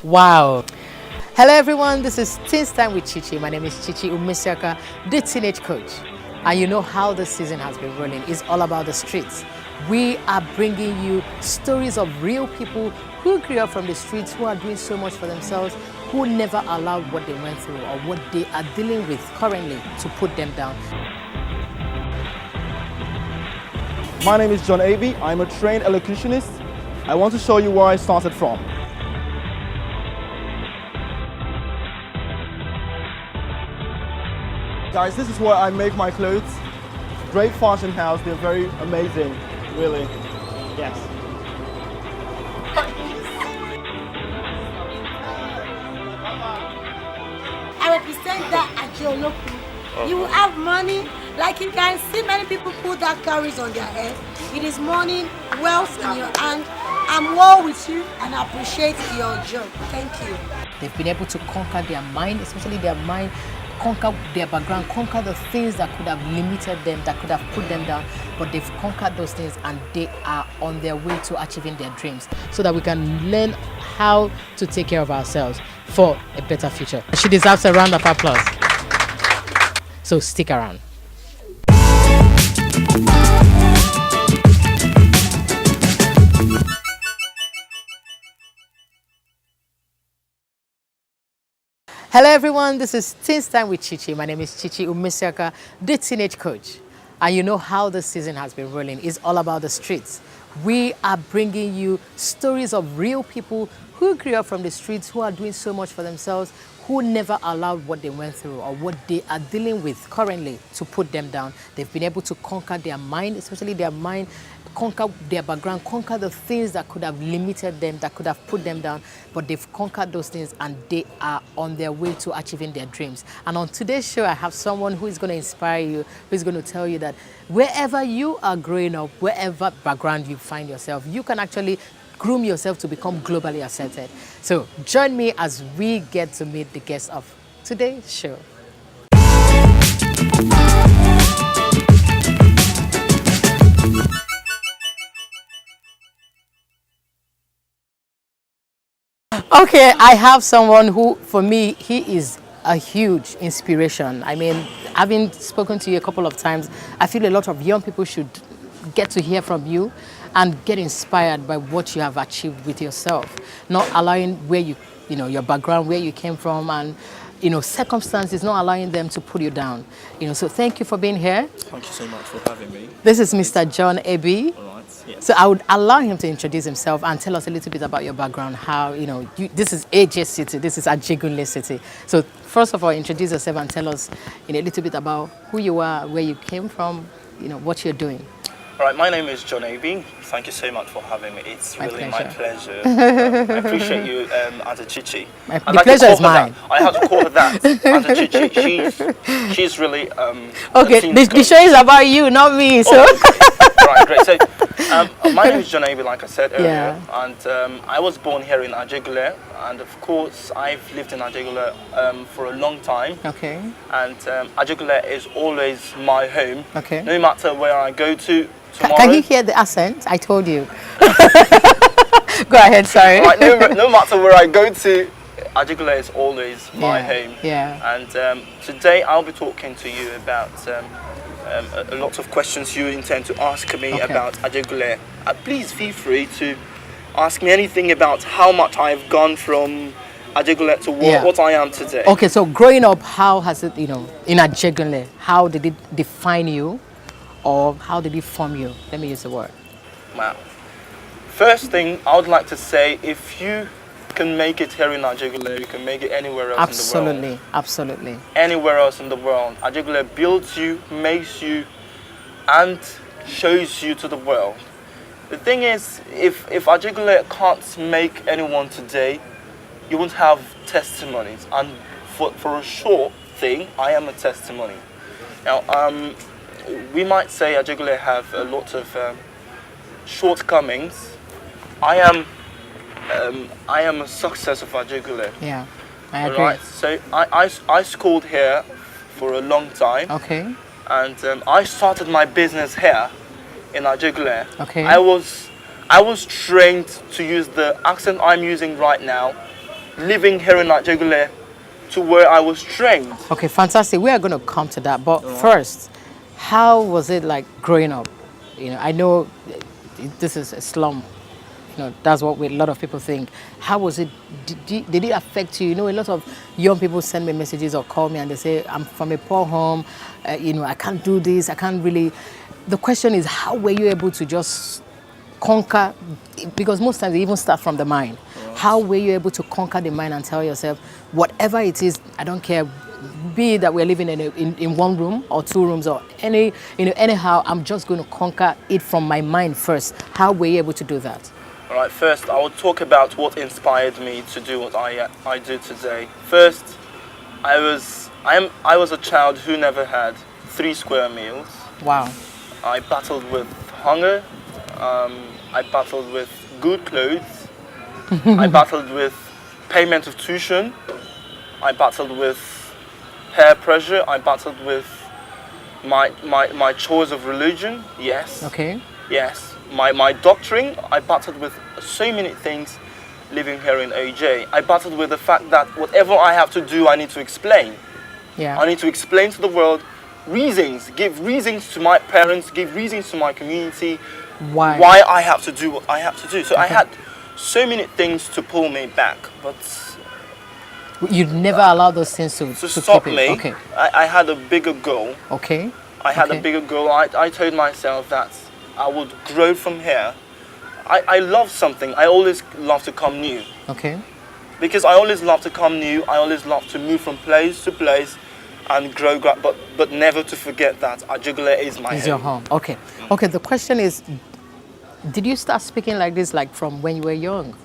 Wow. Hello everyone, this is Teens Time with Chichi. My name is Chichi Umesiaka, the teenage coach. And you know how the season has been rolling. It's all about the streets. We are bringing you stories of real people who grew up from the streets, who are doing so much for themselves, who never allowed what they went through or what they are dealing with currently to put them down. My name is John Avey. I'm a trained elocutionist. I want to show you where I started from. Guys, this is where I make my clothes. Great fashion house. They're very amazing, really. Yes. I represent that Ajeoloku. You will have money, like you can see many people put that carries on their head. It is money, wealth in your hand. I'm well with you and I appreciate your job. Thank you. They've been able to conquer their mind, especially their mind, conquer their background, conquer the things that could have limited them, that could have put them down, but they've conquered those things and they are on their way to achieving their dreams so that we can learn how to take care of ourselves for a better future. She deserves a round of applause. So stick around. Hello everyone, this is Teens Time with Chichi. My name is Chichi Umesiaka, the teenage coach. And you know how the season has been rolling. It's all about the streets. We are bringing you stories of real people who grew up from the streets, who are doing so much for themselves, who never allowed what they went through or what they are dealing with currently to put them down. They've been able to conquer their mind, especially their mind, conquer their background, conquer the things that could have limited them, that could have put them down, but they've conquered those things and they are on their way to achieving their dreams. And on today's show, I have someone who is going to inspire you, who is going to tell you that wherever you are growing up, wherever background you find yourself, you can actually groom yourself to become globally accepted. So join me as we get to meet the guests of today's show. Okay, I have someone who, for me, he is a huge inspiration. I mean, having spoken to you a couple of times, I feel a lot of young people should get to hear from you and get inspired by what you have achieved with yourself, not allowing where your background, where you came from, and circumstances, not allowing them to put you down. So thank you for being here. Thank you so much for having me. This is Mr. John Avey. All right. Yes. So I would allow him to introduce himself and tell us a little bit about your background, how, this is AJ City, this is Ajegunle City. So first of all, introduce yourself and tell us a little bit about who you are, where you came from, what you're doing. All right, my name is John Avey. Thank you so much for having me. It's really my pleasure. I appreciate you, Auntie Chichi. The pleasure is mine. I have to call her that. Auntie Chichi, she's really... okay, the show is about you, not me. So. Right, great. So, my name is John Avey, like I said earlier. Yeah. And I was born here in Ajegunle. And of course, I've lived in Ajegunle for a long time. Okay. And Ajegunle is always my home. Okay. No matter where I go to. Tomorrow. Can you hear the accent? I told you. Go ahead, sorry. Right, no matter where I go to, Ajegunle is always my home. Yeah. And today I'll be talking to you about a lot of questions you intend to ask me about Ajegunle. Please feel free to ask me anything about how much I've gone from Ajegunle to what I am today. Okay, so growing up, how has it, in Ajegunle, how did it define you? Or how did it form you? Let me use the word. Wow. First thing I would like to say, if you can make it here in Ajegunle, you can make it anywhere else in the world. Absolutely. Anywhere else in the world. Ajegunle builds you, makes you, and shows you to the world. The thing is, if Ajegunle can't make anyone today, you won't have testimonies. And for a short thing, I am a testimony. Now, we might say Ajegunle have a lot of shortcomings. I am a success of Ajegunle. Yeah, I agree. Right. So I schooled here for a long time. Okay. And I started my business here in Ajegunle. Okay. I was trained to use the accent I'm using right now living here in Nigeria to where I was trained. Okay, fantastic. We are going to come to that. But first, how was it like growing up? You know, I know this is a slum. You know, that's what a lot of people think. How was it? Did it affect you? You know, a lot of young people send me messages or call me and they say, I'm from a poor home. You know, I can't do this. I can't really. The question is, how were you able to just conquer? Because most times they even start from the mind. How were you able to conquer the mind and tell yourself, whatever it is, I don't care, be it that we're living in one room or two rooms or anyhow, I'm just going to conquer it from my mind first. How were you able to do that? All right, first I will talk about what inspired me to do what I do today. First, I was a child who never had 3 square meals. Wow. I battled with hunger. I battled with good clothes. I battled with payment of tuition. I battled with peer pressure. I battled with my choice of religion. Yes. Okay. Yes. My doctrine. I battled with so many things living here in OJ. I battled with the fact that whatever I have to do, I need to explain. Yeah. I need to explain to the world reasons, give reasons to my parents, give reasons to my community why I have to do what I have to do. So I had so many things to pull me back, but you'd never allow those things to stop keep it. me. Okay. I had a bigger goal. Okay. I had a bigger goal. I told myself that I would grow from here. I love something. I always love to come new. Okay. Because I always love to come new. I always love to move from place to place and grow, but never to forget that Ajegunle is my home. Your home. Okay. Okay. The question is, did you start speaking like this like from when you were young?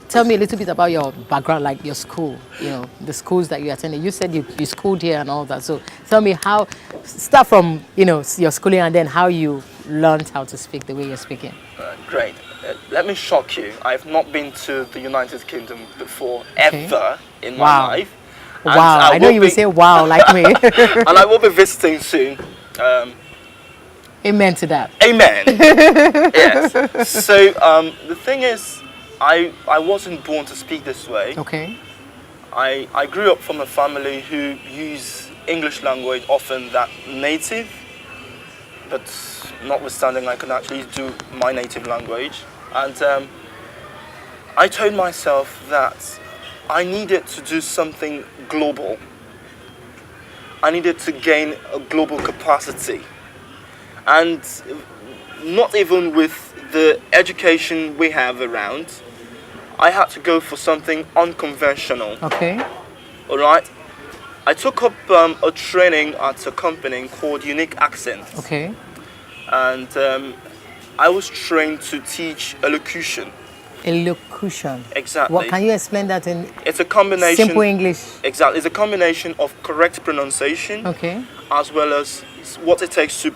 Tell me a little bit about your background, like your school, you know, the schools that you attended. You said you schooled here and all that. So tell me start from, you know, your schooling and then how you learned how to speak the way you're speaking. Great. Let me shock you. I've not been to the United Kingdom before, ever in my life. And wow. I know you will say wow like me. And I will be visiting soon. Amen to that. Amen. Yes. So the thing is, I wasn't born to speak this way. Okay. I grew up from a family who use English language often that native, but notwithstanding I can actually do my native language. And I told myself that I needed to do something global. I needed to gain a global capacity. And not even with the education we have around, I had to go for something unconventional. Okay. All right. I took up a training at a company called Unique Accent. Okay. And I was trained to teach elocution. Elocution. Exactly. What can you explain that in? It's a combination. Simple English. Exactly. It's a combination of correct pronunciation. Okay. As well as what it takes to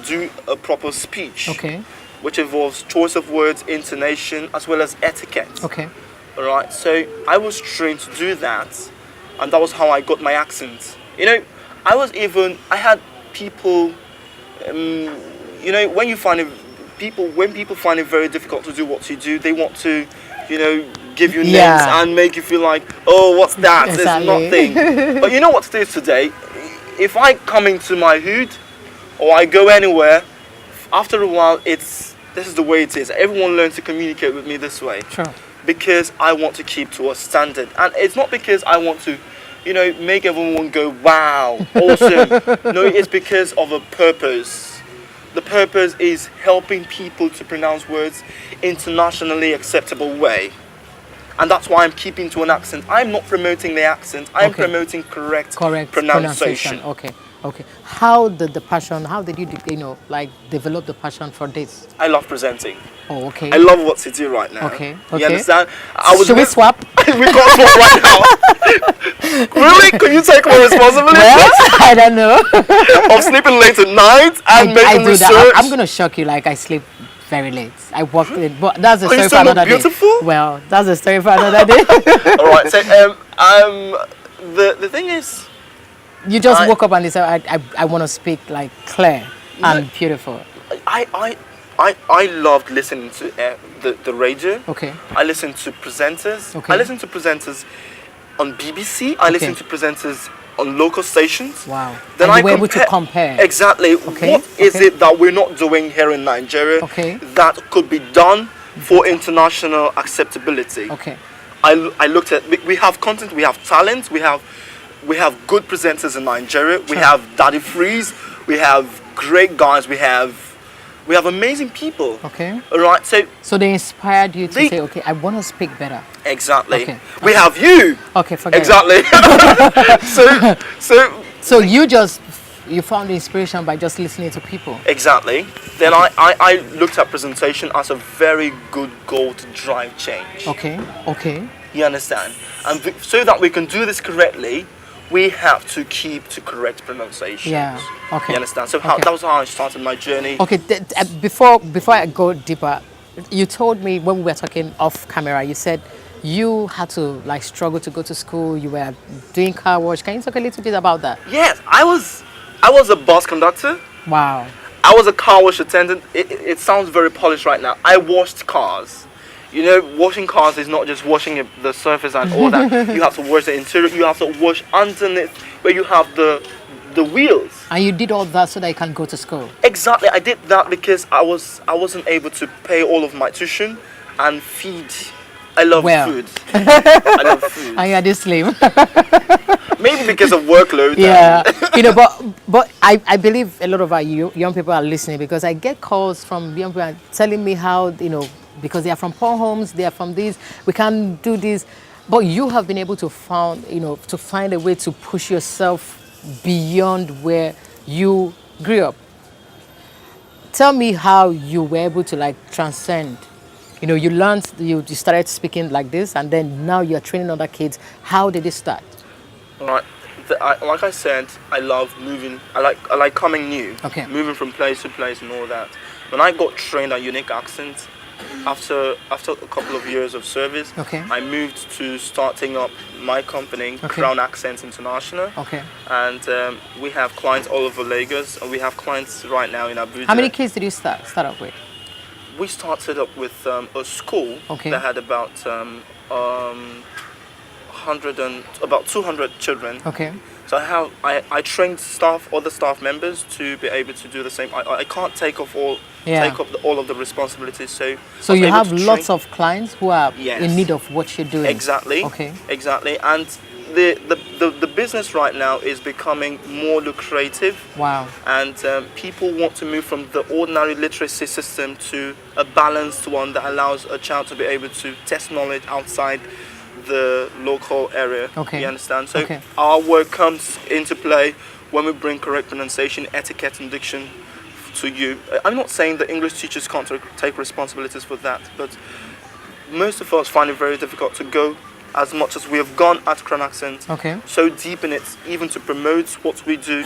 do a proper speech. Okay. Which involves choice of words, intonation, as well as etiquette. Okay. All right. So I was trained to do that, and that was how I got my accent. You know, I had people. You know, when people find it very difficult to do what you do, they want to, you know, give you names and make you feel like, oh, what's that? Exactly. There's nothing. But you know what it is today? If I come into my hood or I go anywhere, after a while, this is the way it is. Everyone learns to communicate with me this way. Sure. Because I want to keep to a standard. And it's not because I want to, you know, make everyone go, wow, awesome. No, it's because of a purpose. The purpose is helping people to pronounce words internationally acceptable way. And that's why I'm keeping to an accent. I'm not promoting the accent. I'm promoting correct pronunciation. Okay. Okay. How did you, you know, like develop the passion for this? I love presenting. Oh, okay. I love what to do right now. Okay. You understand? Should we swap? We can't swap right now. Really? Can you take more responsibility? Well, I don't know. Of sleeping late at night and making research? That. I'm going to shock you. Like I sleep very late. I work late, but that's a story for another day. Beautiful? Well, that's a story for another day. All right. So the thing is, you just woke up and decided I want to speak like clear and beautiful. I loved listening to the radio. Okay. I listened to presenters. Okay. I listened to presenters on BBC. I listened to presenters on local stations. Wow. Then And I you were able to compare. Exactly. Okay, What is okay. it that we're not doing here in Nigeria Okay. that could be done for international acceptability? Okay. I looked at, we have content, we have talent, we have good presenters in Nigeria. We Sure. have Daddy Freeze, we have great guys, we have amazing people. Okay. All right, So they inspired you to They- say, okay, I want to speak better. exactly. Okay, We have you. Okay, forget it. Exactly. so So you found the inspiration by just listening to people. exactly. Then I looked at presentation as a very good goal to drive change. Okay. Okay. You understand? And so that we can do this correctly, we have to keep to correct pronunciation. Yeah. Okay. You understand? So Okay. that was how I started my journey. Okay. Before I go deeper, you told me when we were talking off camera, you said you had to like struggle to go to school. You were doing car wash. Can you talk a little bit about that? Yes, I was a bus conductor. Wow. I was a car wash attendant. It sounds very polished right now. I washed cars. You know, washing cars is not just washing the surface and all that. You have to wash the interior. You have to wash underneath where you have the wheels. And you did all that so that you can go to school. Exactly. I did that because I wasn't able to pay all of my tuition and feed. I love Well. food. I love food. And you are this slim. Maybe because of workload. Yeah, but I believe a lot of our young people are listening, because I get calls from young people telling me how, because they are from poor homes, they are from this, we can't do this, but you have been able to find a way to push yourself beyond where you grew up. Tell me how you were able to like transcend. You learned, you started speaking like this, and then now you're training other kids. How did it start? Right. Like I said, I love moving. I like coming new. Okay. Moving from place to place and all that. When I got trained at Unique Accent, after a couple of years of service, Okay. I moved to starting up my company, Okay. Crown Accents International. Okay. And we have clients all over Lagos, and we have clients right now in Abuja. How many kids did you start up with? We started up with a school Okay. that had about 200 children. Okay. So I trained other staff members to be able to do the same. I can't take up all of the responsibilities. So So I was you able have to lots train- of clients who are Yes. in need of what you're doing. Exactly. Okay. Exactly. And the business right now is becoming more lucrative. Wow. And people want to move from the ordinary literacy system to a balanced one that allows a child to be able to test knowledge outside the local area. Okay. You understand? So Okay. our work comes into play when we bring correct pronunciation, etiquette, and diction to you. I'm not saying that English teachers can't take responsibilities for that, but most of us find it very difficult to go as much as we have gone at Crown Accent. Okay. So deep in it, even to promote what we do,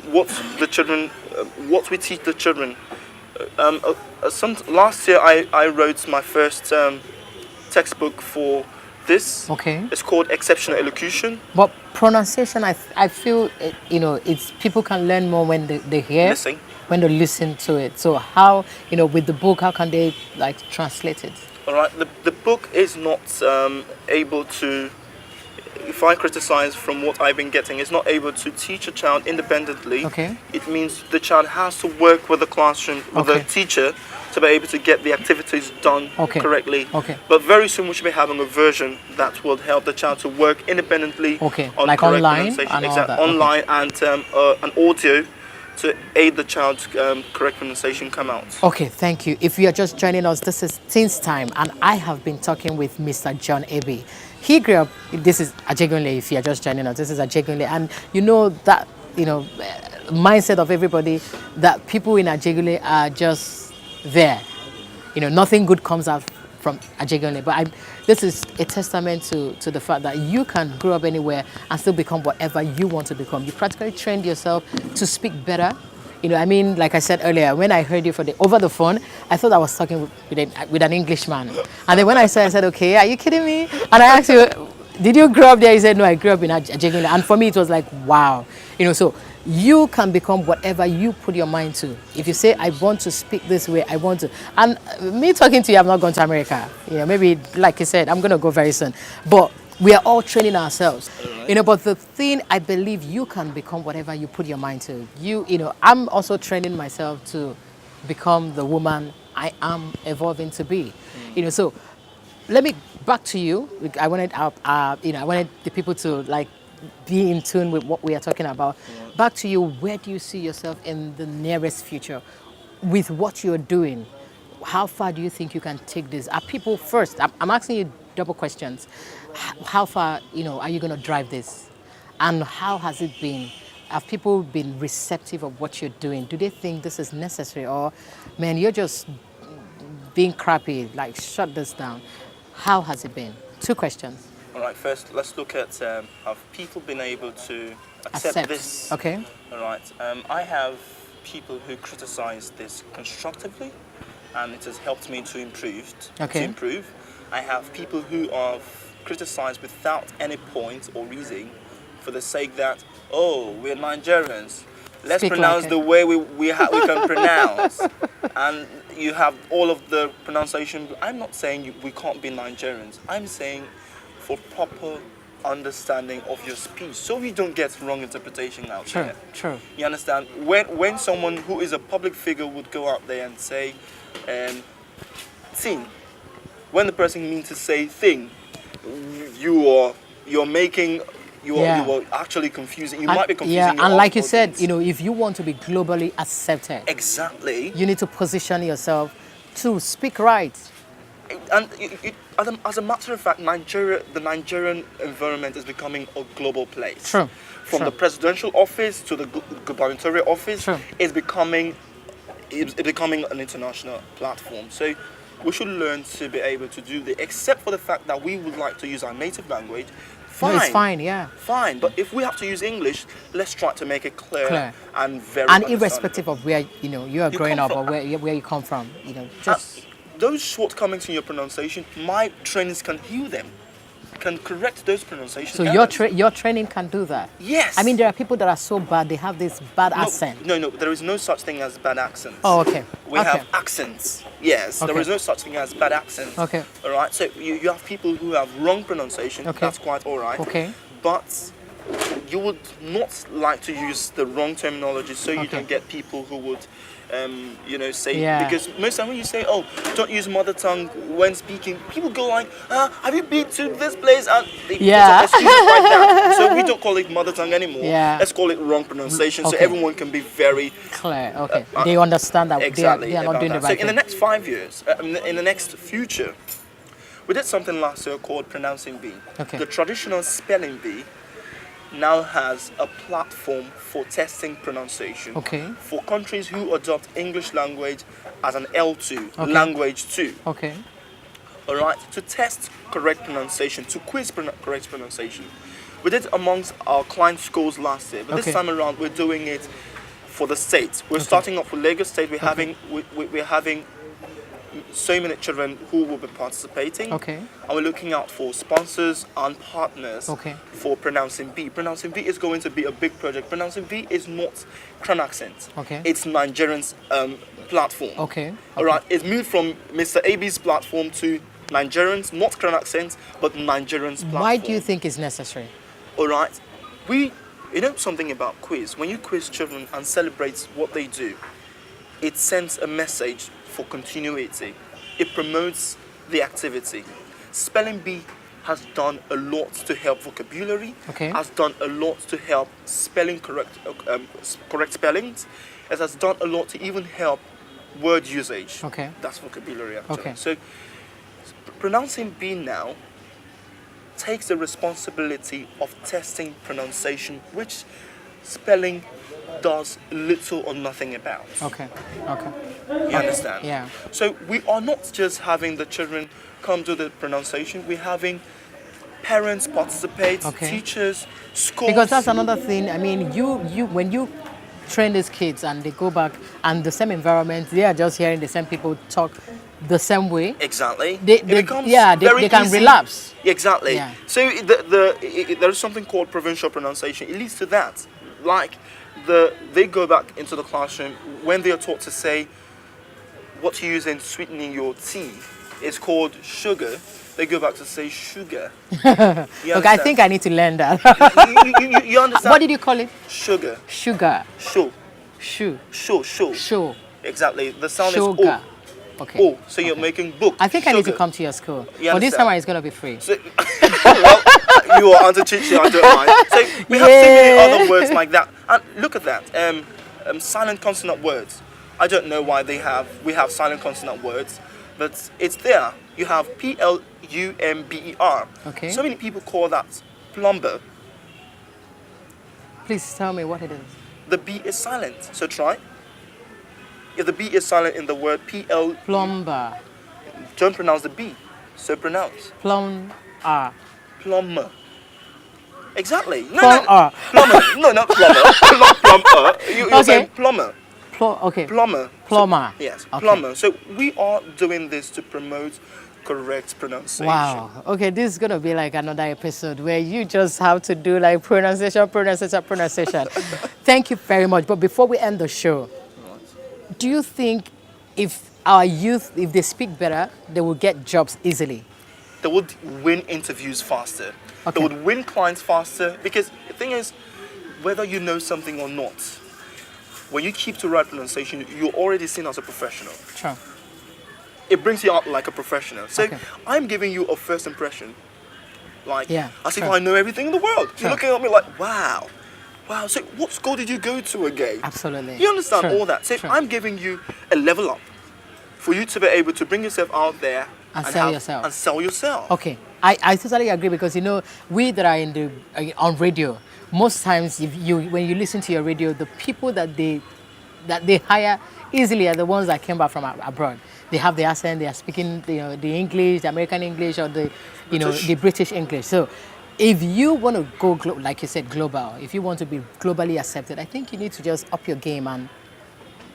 what we teach the children. Last year, I wrote my first textbook for this. Okay. It's called Exceptional Elocution. But pronunciation, I feel, it's people can learn more when they hear, Listen. when they listen to it. So how, with the book, how can they like translate it? All right. The book is not able to. If I criticize from what I've been getting, it's not able to teach a child independently. Okay. It means the child has to work with the classroom, with Okay. the teacher, to be able to get the activities done Okay. correctly. Okay. But very soon we should be having a version that will help the child to work independently. Okay. On Like correct online pronunciation. and all Exactly. that. Okay. Online and an audio to aid the child's correct pronunciation come out. Okay, thank you. If you are just joining us, this is Teens Time, and I have been talking with Mr. John Ebe. He grew up, this is Ajegunle, if you are just joining us, this is Ajegunle, and that, mindset of everybody, that people in Ajegunle are just there. Nothing good comes out from Ajegunle, but this is a testament to the fact that you can grow up anywhere and still become whatever you want to become. You practically trained yourself to speak better. Like I said earlier, when I heard you over the phone, I thought I was talking with an Englishman. And then when I said, okay, are you kidding me? And I asked you, did you grow up there? He said, no, I grew up in Ajegunle. And for me, it was like, wow. So You can become whatever you put your mind to. If you say, I want to speak this way, I want to. And me talking to you, I've not gone to America. Maybe, like you said, I'm going to go very soon. But we are all training ourselves. But the thing, I believe you can become whatever you put your mind to. I'm also training myself to become the woman I am evolving to be. So let me back to you. I wanted I wanted the people to be in tune with what we are talking about. Back to you. Where do you see yourself in the nearest future with what you're doing? How far do you think you can take this? Are people first? I'm asking you double questions. How far are you going to drive this, and how has it been? Have people been receptive of what you're doing? Do they think this is necessary, or man, you're just being crappy? Like, shut this down. How has it been? 2 questions. All right, first let's look at have people been able to accept this? Okay. All right, I have people who criticize this constructively, and it has helped me to improve. Okay. I have people who have criticized without any point or reason, for the sake that, oh, we're Nigerians, let's Speak pronounce like the way we can pronounce. And you have all of the pronunciation. I'm not saying we can't be Nigerians. I'm saying for proper understanding of your speech, so you don't get wrong interpretation out there. True. You understand? When someone who is a public figure would go out there and say, thing, when the person means to say thing, you're actually confusing. You might be confusing. Yeah, your and like you audience. said, if you want to be globally accepted, exactly, you need to position yourself to speak right. And as a matter of fact, the Nigerian environment is becoming a global place. True. From the presidential office to the gubernatorial office, True. it's becoming an international platform. So we should learn to be able to do this, except for the fact that we would like to use our native language. Fine. No, it's fine, yeah. Fine, but if we have to use English, let's try to make it clear. And very and irrespective of where you are growing up from, or where you come from, just those shortcomings in your pronunciation, my trainings can heal them, can correct those pronunciation so errors. your training can do that. Yes. I mean, there are people that are so bad, they have this bad accent. No, there is no such thing as bad accents. Oh, okay. We have accents. Yes, Okay. there is no such thing as bad accents. Okay. All right, so you have people who have wrong pronunciation. Okay. That's quite all right. Okay. But you would not like to use the wrong terminology, so you Okay. don't get people who would, say, Yeah. because most time when you say, oh, don't use mother tongue when speaking, people go like, have you been to this place? And they put Yeah. up excuses like that. So we don't call it mother tongue anymore. Yeah. Let's call it wrong pronunciation, so Okay. everyone can be very clear. Okay. They understand that exactly they are not about doing the that. right So in the thing. next 5 years, in the next future, we did something last year called Pronouncing Bee. Okay. The traditional spelling bee now has a platform for testing pronunciation. Okay. For countries who adopt English language as an L2, Okay. language 2. Okay. All right, to test correct pronunciation, to quiz correct pronunciation. We did amongst our client schools last year, but Okay. this time around we're doing it for the states. We're starting off with Lagos State. We're having so many children who will be participating. Okay. And we're looking out for sponsors and partners Okay. for Pronouncing Bee. Pronouncing Bee is going to be a big project. Pronouncing Bee is not Crown Accent. Okay. It's Nigerian's platform. Okay. All right. It's moved from Mr. AB's platform to Nigerians, not Crown Accent, but Nigerians platform. Why do you think it's necessary? All right. You know something about quiz. When you quiz children and celebrate what they do, it sends a message for continuity. It promotes the activity. Spelling Bee has done a lot to help vocabulary. Okay. Has done a lot to help spelling correct spellings. It has done a lot to even help word usage. Okay. That's vocabulary actually. Okay. So Pronouncing Bee now takes the responsibility of testing pronunciation, which spelling does little or nothing about. Okay. Okay. You understand? Yeah. So we are not just having the children come to the pronunciation, we're having parents participate, Okay. teachers, schools. Because that's another thing. I mean, you when you train these kids and they go back and the same environment, they are just hearing the same people talk the same way. Exactly. They becomes they can easy. relapse. Exactly. Yeah. So there is something called provincial pronunciation. It leads to that. Like they go back into the classroom when they are taught to say what you use in sweetening your tea is called sugar. They go back to say sugar. Look, I think I need to learn that. You understand? What did you call it? Sugar. Sugar. Show. Shoe. Show. Show. Show. Exactly. The sound Sugar. is O. Okay. Oh, so you're making book. I think I need to Sugar. come to your school. You But this understand? time it's going to be free. So, well, you are Auntie Chichi, I don't mind. So we have so many other words like that. And look at that. Silent consonant words. I don't know why we have silent consonant words, but it's there. You have Plumber. Okay. So many people call that plumber. Please tell me what it is. The B is silent. So try. If the B is silent in the word Plumber. don't pronounce the B. So pronounce. Plumber. Exactly. No, Plumber. Plumber. No, not plumber. Not plumber. You're Okay. saying plumber. Okay. Plumber. Plumber. So, yes, Okay. plumber. So we are doing this to promote correct pronunciation. Wow. Okay, this is going to be like another episode where you just have to do like pronunciation. Thank you very much. But before we end the show, do you think if our youth, if they speak better, they will get jobs easily? They would win interviews faster. Okay. They would win clients faster because the thing is, whether you know something or not, when you keep to right pronunciation, you're already seen as a professional. Sure. It brings you out like a professional. So Okay. I'm giving you a first impression, like Yeah, as if sure. I know everything in the world. Sure. You're looking at me like, wow. So what school did you go to again? Absolutely. You understand Sure, all that? So sure. I'm giving you a level up for you to be able to bring yourself out there And sell yourself. And sell yourself. Okay, I totally agree because we that are in the on radio, most times when you listen to your radio, the people that they hire easily are the ones that came back from abroad. They have the accent, they are speaking the English, the American English, or the the British English. So if you want to go like you said global, if you want to be globally accepted, I think you need to just up your game and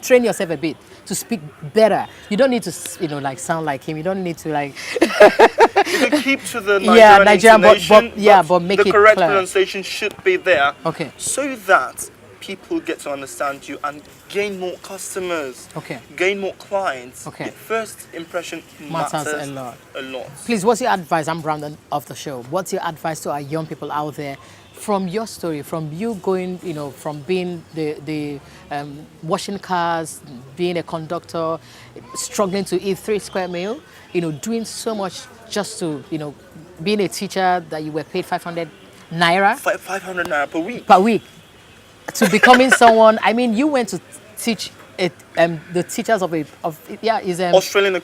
train yourself a bit to speak better. You don't need to like sound like him. You don't need to like You can keep to the Nigerian Nigerian, intonation, but make the it correct clear. pronunciation should be there. Okay. So that people get to understand you and gain more customers. Okay. Gain more clients. Okay. The first impression Matters matters a lot. A lot. Please, what's your advice? I'm rounding off the show. What's your advice to our young people out there from your story, from you going, from being the washing cars, being a conductor, struggling to eat 3 square meal, doing so much just to, being a teacher that you were paid 500 naira 500 naira per week. per week, to becoming someone. I mean, you went to teach the teachers of Australian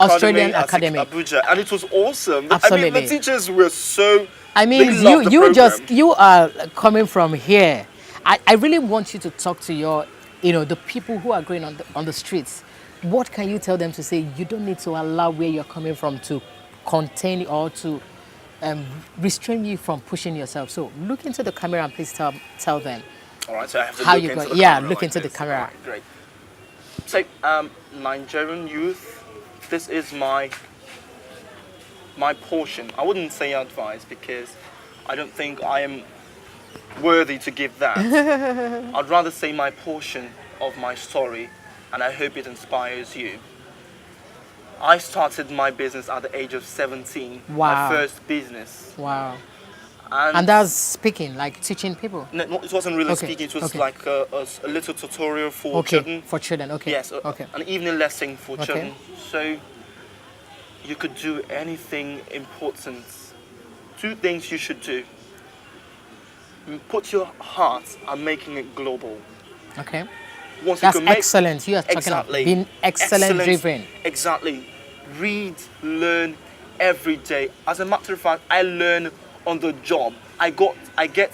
Academy, Abuja, and it was awesome. Absolutely. I mean, the teachers were so. I mean, they loved the program. you are coming from here. I really want you to talk to your, the people who are going on the streets. What can you tell them to say? You don't need to allow where you're coming from to contain or to restrain you from pushing yourself. So look into the camera and please tell them. All right, so I have to How look you into go- the yeah, camera look like into the this. camera. All right, great. So, Nigerian youth, this is my portion. I wouldn't say advice because I don't think I am worthy to give that. I'd rather say my portion of my story, and I hope it inspires you. I started my business at the age of 17. Wow. My first business. Wow. And And that's speaking, like teaching people. no, it wasn't really Okay, speaking. It was okay. like a little tutorial for Okay. children. For children. Okay. Yes, Okay. an evening lesson for Okay. children. So you could do anything important. 2 things you should do. Put your heart on making it global. Okay. Once That's you can make excellent. You are talking exactly about being excellent driven. Exactly. Read, learn every day. As a matter of fact, I learn on the job. I get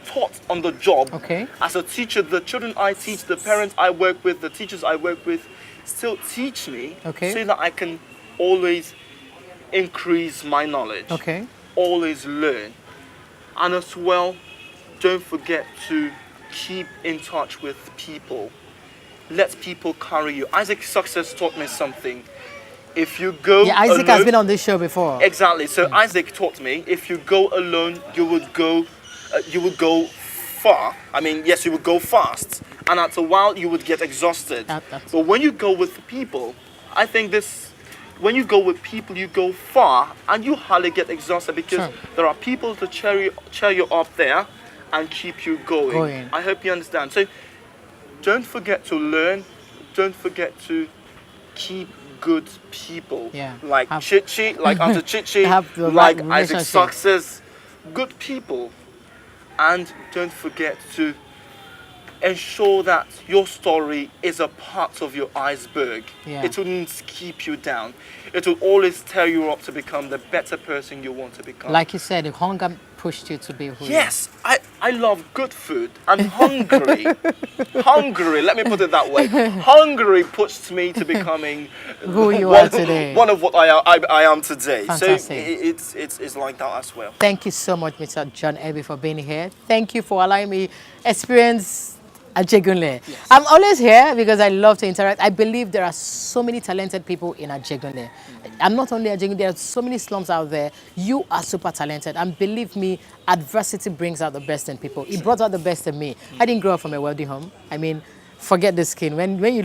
taught on the job. Okay. As a teacher, the children I teach, the parents I work with, the teachers I work with, still teach me Okay. so that I can always increase my knowledge. Okay. Always learn. And as well, don't forget to keep in touch with people. Let people carry you. Isaac's success taught me something. If you go Yeah, Isaac alone, has been on this show before. exactly. So Isaac taught me if you go alone, you would go far. I mean, yes, you would go fast, and after a while you would get exhausted. But when you go with people, I think when you go with people, you go far, and you hardly get exhausted because there are people to cheer you up there and keep you going. I hope you understand. So don't forget to learn. Don't forget to keep good people. Like Chichi, like Auntie Chichi, like Isaac Success. Good people. And don't forget to ensure that your story is a part of your iceberg. It wouldn't keep you down. It will always tear you up to become the better person you want to become. Like you said, if hunger pushed you to be who Yes, I love good food. I'm hungry. Hungry, let me put it that way. Hungry pushed me to becoming who you are today. One of what I am today. Fantastic. So it's like that as well. Thank you so much, Mr. John Ebi, for being here. Thank you for allowing me experience Ajegunle. I'm always here because I love to interact. I believe there are so many talented people in Ajegunle. I'm not only Ajegunle, there are so many slums out there. You are super talented. And believe me, adversity brings out the best in people. It brought out the best in me. I didn't grow up from a wealthy home. I mean, forget the skin.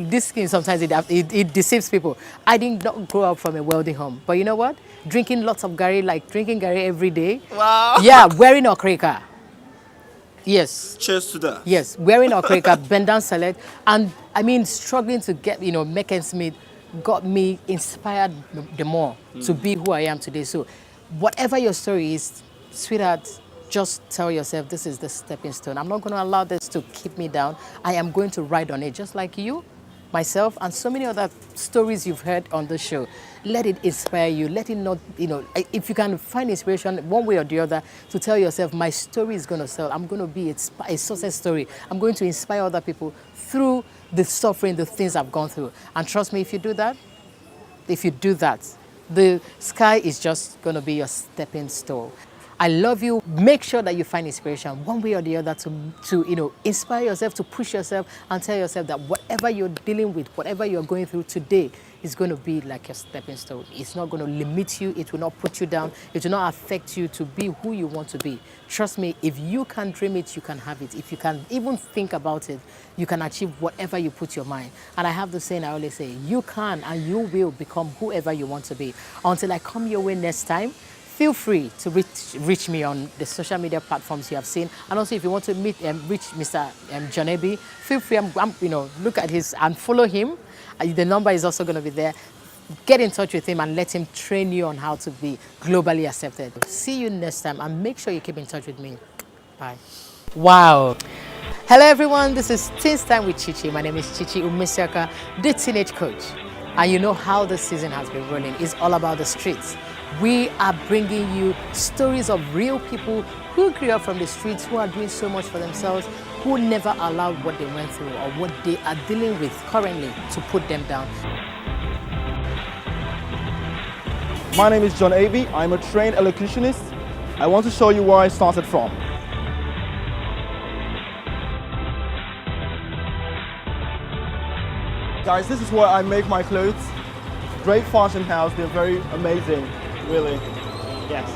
This skin, sometimes it deceives people. I did not grow up from a wealthy home. But you know what? Drinking lots of gari, like drinking gari every day. Wow. Yeah, wearing okrika. Yes. Cheers to that. Yes, wearing okrika, bend down salad, and I mean struggling to get make ends meet got me inspired the more to be who I am today. So, whatever your story is, sweetheart, just tell yourself this is the stepping stone. I'm not going to allow this to keep me down. I am going to ride on it, just like you, myself, and so many other stories you've heard on the show. Let it inspire you. Let it not, if you can find inspiration one way or the other to tell yourself, my story is going to sell. I'm going to be a success story. I'm going to inspire other people through the suffering, the things I've gone through. And trust me, if you do that, the sky is just going to be your stepping stone. I love you. Make sure that you find inspiration one way or the other to inspire yourself, to push yourself and tell yourself that whatever you're dealing with, whatever you're going through today is going to be like a stepping stone. It's not going to limit you. It will not put you down. It will not affect you to be who you want to be. Trust me, if you can dream it, you can have it. If you can even think about it, you can achieve whatever you put your mind. And I have the saying I always say, you can and you will become whoever you want to be. Until I come your way next time, feel free to reach me on the social media platforms you have seen. And also, if you want to reach Mr. John Ebi, feel free. Look at his and follow him. The number is also going to be there. Get in touch with him and let him train you on how to be globally accepted. See you next time, and make sure you keep in touch with me. Bye. Wow. Hello, everyone. This is Teens Time with Chichi. My name is Chichi Umesiaka, the teenage coach. And you know how the season has been rolling. It's all about the streets. We are bringing you stories of real people who grew up from the streets, who are doing so much for themselves, who never allowed what they went through or what they are dealing with currently to put them down. My name is John Ebi. I'm a trained elocutionist. I want to show you where I started from. Guys, this is where I make my clothes. Great fashion house. They're very amazing, really. Yes.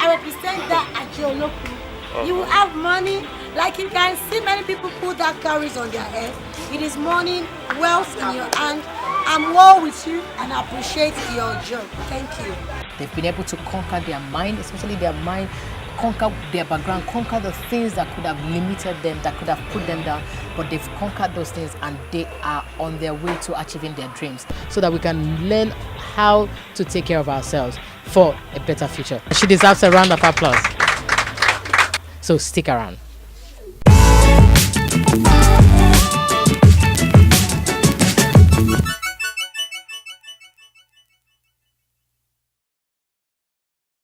I represent that Ajeoloku. You have money, like you can see many people put that cowries on their head. It is money, wealth in your hand. I'm well with you and I appreciate your job. Thank you. They've been able to conquer their mind, especially their mind, conquer their background, conquer the things that could have limited them, that could have put them down, but they've conquered those things and they are on their way to achieving their dreams so that we can learn how to take care of ourselves for a better future. She deserves a round of applause. So stick around.